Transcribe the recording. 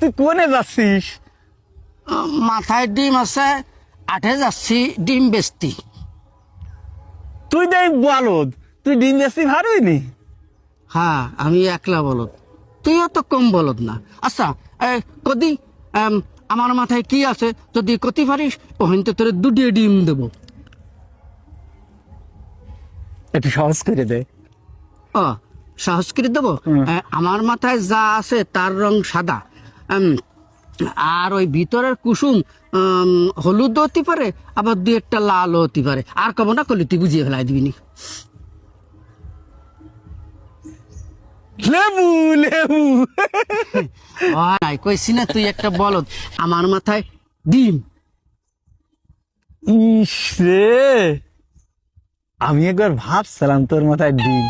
তুই কোনে যাচ্ছিস? মাথায় ডিম আছে, আঠে যাচ্ছি ডিম বেচতি। তুই দেখ বলদ, তুই ডিম বেশি ভারইনি। হ্যাঁ, আমি একলা বলদ, তুইও তো কম বলদ না। আচ্ছা, কদি আমার মাথায় কি আছে যদি কতি পারিস ওহিনতে তোরে দুটি ডিম দেবো। একটু সহজ করে দে। ও, সাহস করে দেবো। আমার মাথায় যা আছে তার রং সাদা, আর ওই ভিতরের কুসুম হলুদ হতে পারে, আবার দুই একটা লাল হতে পারে। আর কব না করলে তুই বুঝিয়ে ফেলাই দিবি নি। লেবু লেবু। নাই কইছি না তুই একটা বলদ, আমার মাথায় ডিম। ইস রে, আমি একবার ভাবছিলাম তোর মাথায় ডিম।